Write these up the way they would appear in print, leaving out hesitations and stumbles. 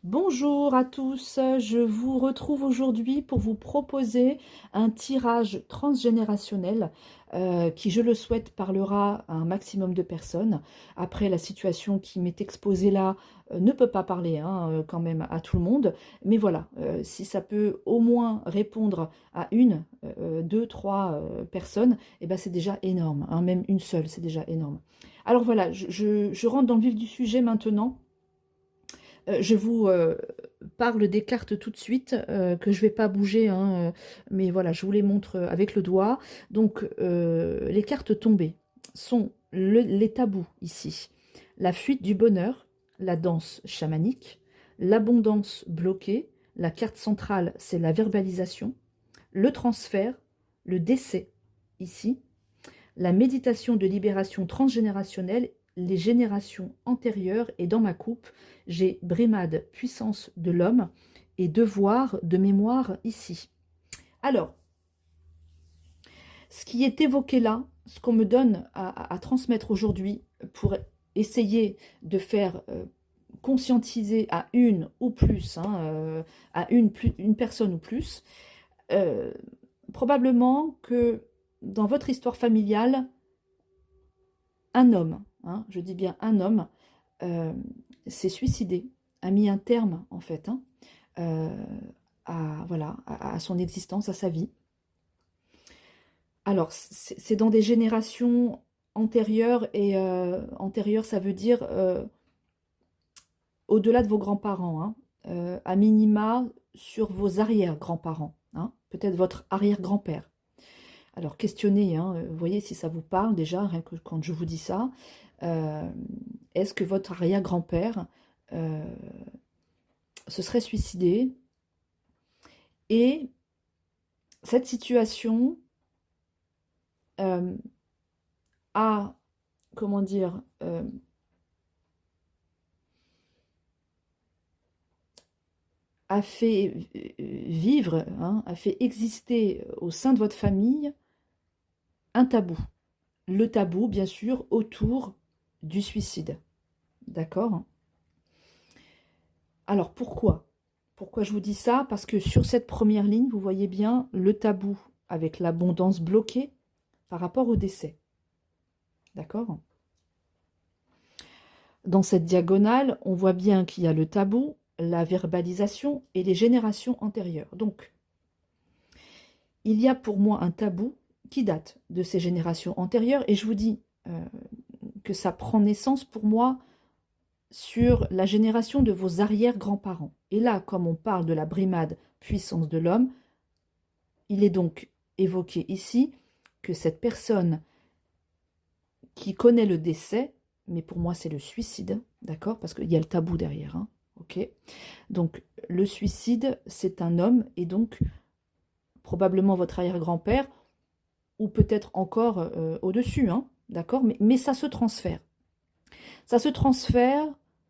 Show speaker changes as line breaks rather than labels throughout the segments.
Bonjour à tous, je vous retrouve aujourd'hui pour vous proposer un tirage transgénérationnel qui, je le souhaite, parlera à un maximum de personnes. Après, la situation qui m'est exposée là ne peut pas parler quand même à tout le monde, mais voilà, si ça peut au moins répondre à une, deux, trois personnes, eh ben, c'est déjà énorme, hein, même une seule, c'est déjà énorme. Alors voilà, je rentre dans le vif du sujet maintenant. Je vous parle des cartes tout de suite, que je ne vais pas bouger, hein, mais voilà, je vous les montre avec le doigt. Donc, les cartes tombées sont les tabous ici. La fuite du bonheur, la danse chamanique, l'abondance bloquée, la carte centrale, c'est la verbalisation, le transfert, le décès ici, la méditation de libération transgénérationnelle, les générations antérieures, et dans ma coupe, j'ai brimade, puissance de l'homme, et devoir de mémoire ici. Alors, ce qui est évoqué là, ce qu'on me donne à transmettre aujourd'hui pour essayer de faire conscientiser à une ou plus, à une personne ou plus, euh, probablement que dans votre histoire familiale, un homme, je dis bien un homme, euh, s'est suicidé, a mis un terme en fait, euh, voilà, à son existence, à sa vie. Alors, c'est dans des générations antérieures, et antérieures, ça veut dire au-delà de vos grands-parents, à minima sur vos arrière-grands-parents, peut-être votre arrière-grand-père. Alors, questionnez, vous voyez si ça vous parle déjà, rien que quand je vous dis ça. Euh, Est-ce que votre arrière-grand-père euh, se serait suicidé? Et cette situation euh, a, comment dire, a fait vivre, a fait exister au sein de votre famille un tabou. Le tabou, bien sûr, autour du suicide. D'accord? Alors pourquoi? Pourquoi je vous dis ça? Parce que sur cette première ligne, vous voyez bien le tabou avec l'abondance bloquée par rapport au décès. D'accord? Dans cette diagonale, on voit bien qu'il y a le tabou, la verbalisation et les générations antérieures. Donc, il y a pour moi un tabou qui date de ces générations antérieures, et je vous dis que ça prend naissance pour moi sur la génération de vos arrière-grands-parents. Et là, comme on parle de la brimade puissance de l'homme, il est donc évoqué ici que cette personne qui connaît le décès, mais pour moi c'est le suicide, d'accord? Parce qu'il y a le tabou derrière, ok? Donc le suicide, c'est un homme, et donc probablement votre arrière-grand-père, ou peut-être encore au-dessus, d'accord? Mais ça se transfère. Ça se transfère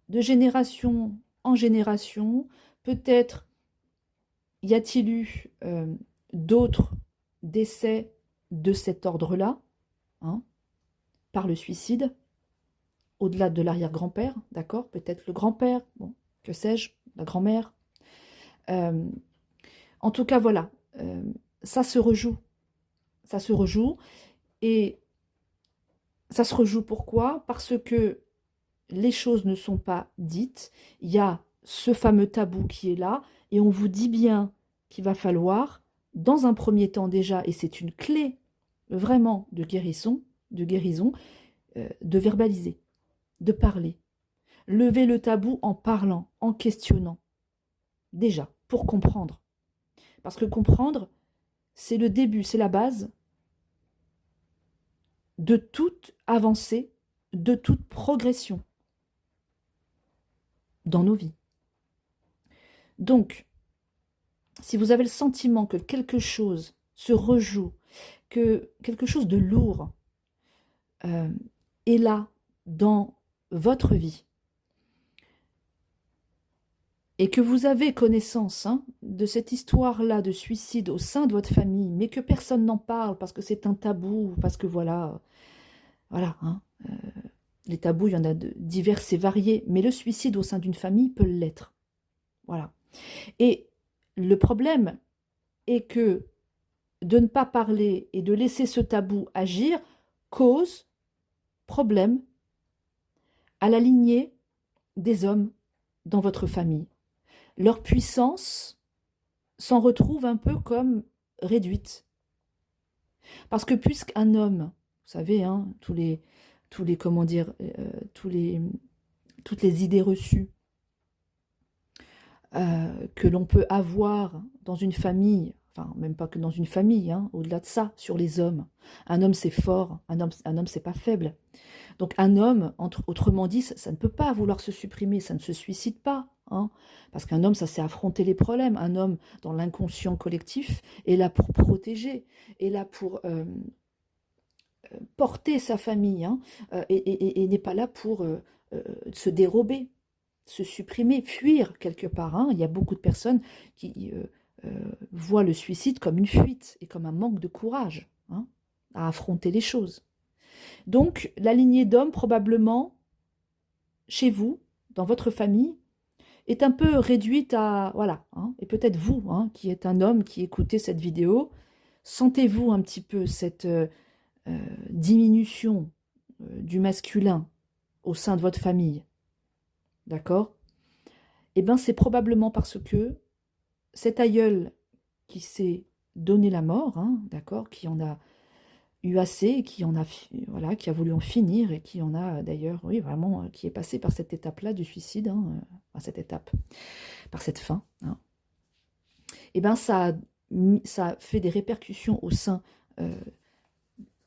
de génération en génération. Peut-être y a-t-il eu d'autres décès de cet ordre-là, hein, par le suicide, au-delà de l'arrière-grand-père, d'accord? Peut-être le grand-père, bon, que sais-je, la grand-mère. Euh, En tout cas, voilà, ça se rejoue. Ça se rejoue. Et ça se rejoue pourquoi? Parce que les choses ne sont pas dites. Il y a ce fameux tabou qui est là, et on vous dit bien qu'il va falloir, dans un premier temps déjà, et c'est une clé vraiment de guérison, de verbaliser, de parler. Lever le tabou en parlant, en questionnant, déjà, pour comprendre. Parce que comprendre, c'est le début, c'est la base de toute avancée, de toute progression dans nos vies. Donc, si vous avez le sentiment que quelque chose se rejoue, que quelque chose de lourd euh, est là dans votre vie, et que vous avez connaissance de cette histoire-là de suicide au sein de votre famille, mais que personne n'en parle parce que c'est un tabou, parce que voilà, les tabous, il y en a de divers et variés, mais le suicide au sein d'une famille peut l'être. Voilà. Et le problème est que de ne pas parler et de laisser ce tabou agir cause problème à la lignée des hommes dans votre famille. Leur puissance s'en retrouve un peu comme réduite. Parce que puisqu'un homme, vous savez, hein, comment dire, toutes les idées reçues que l'on peut avoir dans une famille, enfin même pas que dans une famille, hein, au-delà de ça, sur les hommes. Un homme c'est fort, un homme c'est pas faible. Donc un homme, autrement dit, ça ne peut pas vouloir se supprimer, ça ne se suicide pas. Hein, parce qu'un homme, ça c'est affronter les problèmes. Un homme, dans l'inconscient collectif, est là pour protéger, est là pour porter sa famille, hein, et n'est pas là pour se dérober, se supprimer, fuir quelque part. Hein. Il y a beaucoup de personnes qui voient le suicide comme une fuite et comme un manque de courage, hein, à affronter les choses. Donc, la lignée d'hommes, probablement, chez vous, dans votre famille, est un peu réduite à... Voilà, hein, et peut-être vous, hein, qui êtes un homme qui écoutez cette vidéo, sentez-vous un petit peu cette diminution du masculin au sein de votre famille, d'accord? Eh bien, c'est probablement parce que cet aïeul qui s'est donné la mort, hein, d'accord, qui en a eu assez, qui en a, voilà, qui a voulu en finir et qui en a d'ailleurs, oui, vraiment, qui est passé par cette étape-là du suicide, hein, par cette étape, par cette fin, hein. Et bien, ça fait des répercussions au sein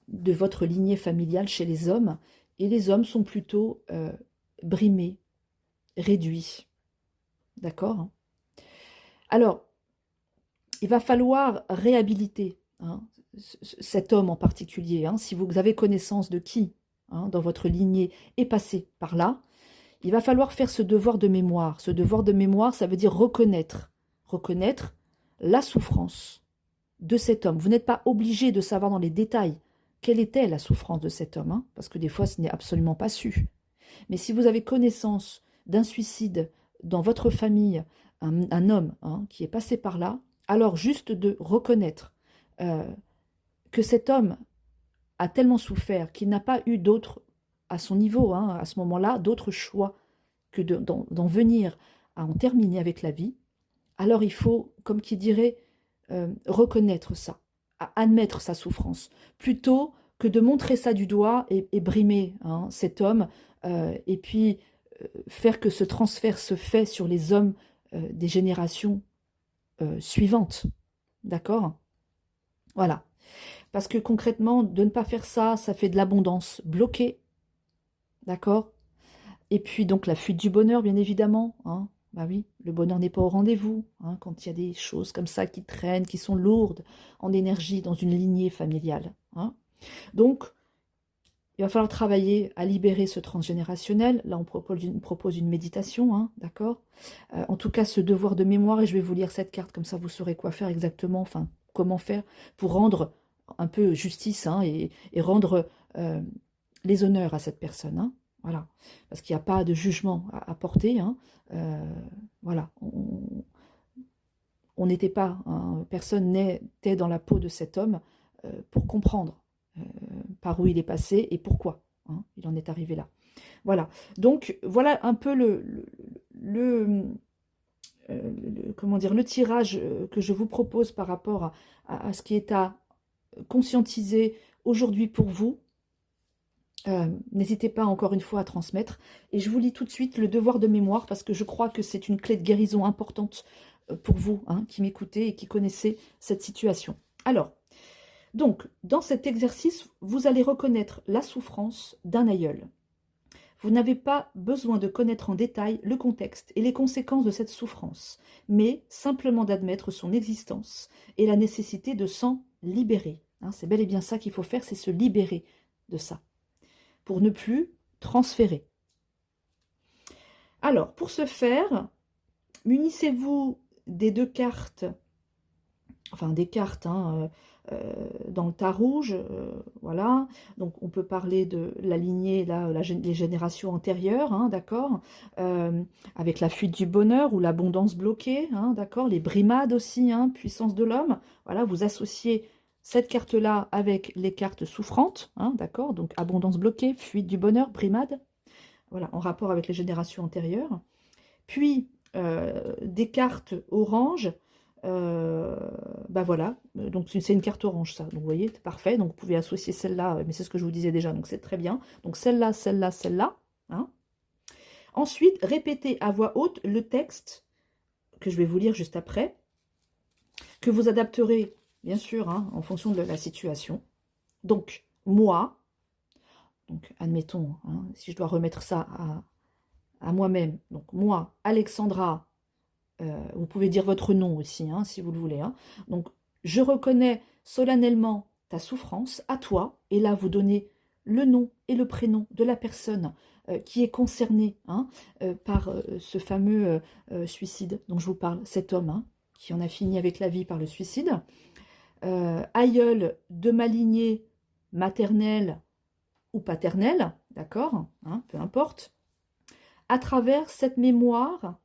de votre lignée familiale chez les hommes, et les hommes sont plutôt brimés, réduits, d'accord? Alors, il va falloir réhabiliter, hein, cet homme en particulier, hein, si vous avez connaissance de qui, hein, dans votre lignée est passé par là, il va falloir faire ce devoir de mémoire. Ce devoir de mémoire, ça veut dire reconnaître la souffrance de cet homme. Vous n'êtes pas obligé de savoir dans les détails quelle était la souffrance de cet homme, hein, parce que des fois, ce n'est absolument pas su. Mais si vous avez connaissance d'un suicide dans votre famille, un homme, hein, qui est passé par là, alors juste de reconnaître que cet homme a tellement souffert qu'il n'a pas eu d'autre, à son niveau, hein, à ce moment-là, d'autre choix que d'en venir à en terminer avec la vie, alors il faut, comme qui dirait, reconnaître ça, admettre sa souffrance, plutôt que de montrer ça du doigt et brimer, hein, cet homme, et puis faire que ce transfert se fait sur les hommes des générations suivantes. D'accord? Voilà. Parce que concrètement, de ne pas faire ça, ça fait de l'abondance bloquée. D'accord? Et puis donc la fuite du bonheur, bien évidemment. Hein. Bah oui, le bonheur n'est pas au rendez-vous, hein, quand il y a des choses comme ça qui traînent, qui sont lourdes en énergie dans une lignée familiale. Hein. Donc, il va falloir travailler à libérer ce transgénérationnel. Là, on propose une méditation, hein, d'accord? En tout cas, ce devoir de mémoire, et je vais vous lire cette carte, comme ça vous saurez quoi faire exactement, enfin, comment faire pour rendre un peu justice, hein, et rendre les honneurs à cette personne. Hein. Voilà, parce qu'il n'y a pas de jugement à porter. Hein. Voilà, on n'était pas, hein, personne n'était dans la peau de cet homme pour comprendre par où il est passé et pourquoi, hein, il en est arrivé là. Voilà, donc voilà un peu comment dire, le tirage que je vous propose par rapport à ce qui est à conscientiser aujourd'hui pour vous. N'hésitez pas encore une fois à transmettre. Et je vous lis tout de suite le devoir de mémoire parce que je crois que c'est une clé de guérison importante pour vous, hein, qui m'écoutez et qui connaissez cette situation. Alors, donc, dans cet exercice, vous allez reconnaître la souffrance d'un aïeul. Vous n'avez pas besoin de connaître en détail le contexte et les conséquences de cette souffrance, mais simplement d'admettre son existence et la nécessité de s'en libérer. Hein, c'est bel et bien ça qu'il faut faire, c'est se libérer de ça, pour ne plus transférer. Alors, pour ce faire, munissez-vous des deux cartes, enfin des cartes, hein, dans le tas rouge, voilà. Donc on peut parler de la lignée, là, les générations antérieures, hein, d'accord, avec la fuite du bonheur ou l'abondance bloquée, hein, d'accord, les brimades aussi, hein, puissance de l'homme. Voilà, vous associez cette carte-là avec les cartes souffrantes, hein, d'accord, donc abondance bloquée, fuite du bonheur, brimade, voilà, en rapport avec les générations antérieures. Puis, des cartes orange, bah voilà, donc c'est une carte orange ça, donc vous voyez, c'est parfait, donc vous pouvez associer celle-là, mais c'est ce que je vous disais déjà, donc c'est très bien. Donc celle-là, celle-là, celle-là, hein. Ensuite, répétez à voix haute le texte, que je vais vous lire juste après, que vous adapterez, bien sûr, hein, en fonction de la situation. Donc, moi, donc admettons, hein, si je dois remettre ça à moi-même, donc moi, Alexandra, vous pouvez dire votre nom aussi, hein, si vous le voulez, hein. Donc, je reconnais solennellement ta souffrance à toi, et là, vous donnez le nom et le prénom de la personne qui est concernée, hein, par ce fameux suicide dont je vous parle, cet homme, hein, qui en a fini avec la vie par le suicide. Aïeul de ma lignée maternelle ou paternelle, d'accord, hein, peu importe, à travers cette mémoire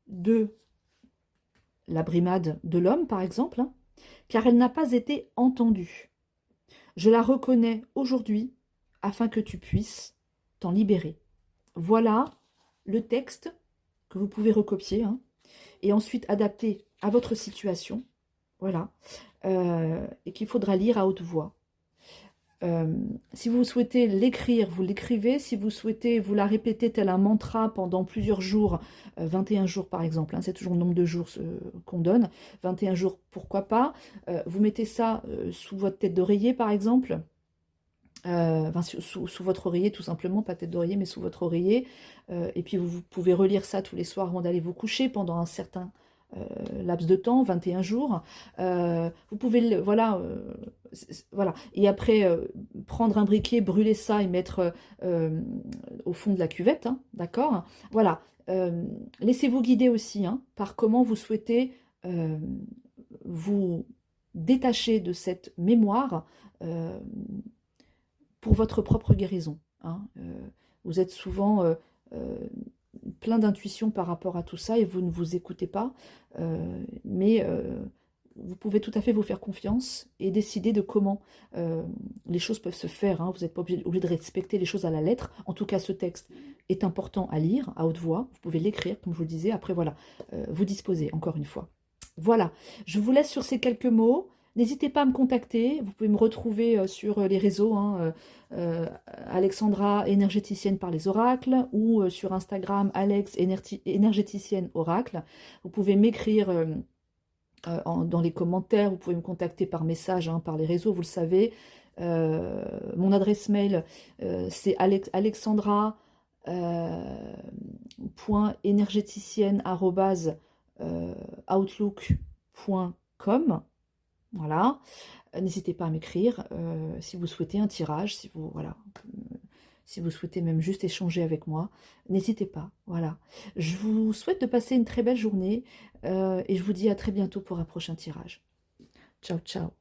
de la brimade de l'homme, par exemple, hein, car elle n'a pas été entendue. Je la reconnais aujourd'hui afin que tu puisses t'en libérer. Voilà le texte que vous pouvez recopier, hein, et ensuite adapter à votre situation, voilà, et qu'il faudra lire à haute voix. Si vous souhaitez l'écrire, vous l'écrivez. Si vous souhaitez vous la répéter tel un mantra pendant plusieurs jours, 21 jours par exemple, hein, c'est toujours le nombre de jours qu'on donne, 21 jours, pourquoi pas. Vous mettez ça sous votre tête d'oreiller par exemple, enfin, sous votre oreiller tout simplement, pas tête d'oreiller mais sous votre oreiller, et puis vous pouvez relire ça tous les soirs avant d'aller vous coucher pendant un certain laps de temps, 21 jours. Vous pouvez, voilà, voilà. Et après, prendre un briquet, brûler ça et mettre au fond de la cuvette, hein, d'accord? Voilà. Laissez-vous guider aussi, hein, par comment vous souhaitez vous détacher de cette mémoire pour votre propre guérison, hein. Vous êtes souvent plein d'intuition par rapport à tout ça et vous ne vous écoutez pas, mais vous pouvez tout à fait vous faire confiance et décider de comment les choses peuvent se faire, hein. Vous n'êtes pas obligé de respecter les choses à la lettre. En tout cas, ce texte est important à lire à haute voix. Vous pouvez l'écrire, comme je vous le disais. Après, voilà, vous disposez, encore une fois. Voilà, je vous laisse sur ces quelques mots. N'hésitez pas à me contacter. Vous pouvez me retrouver sur les réseaux, hein, Alexandra, énergéticienne par les oracles, ou sur Instagram, Alex, énergéticienne oracle. Vous pouvez m'écrire dans les commentaires, vous pouvez me contacter par message, hein, par les réseaux, vous le savez. Mon adresse mail, c'est alexandra .énergéticienne@outlook.com. Voilà. N'hésitez pas à m'écrire si vous souhaitez un tirage, si vous, voilà, si vous souhaitez même juste échanger avec moi, n'hésitez pas. Voilà. Je vous souhaite de passer une très belle journée et je vous dis à très bientôt pour un prochain tirage. Ciao, ciao.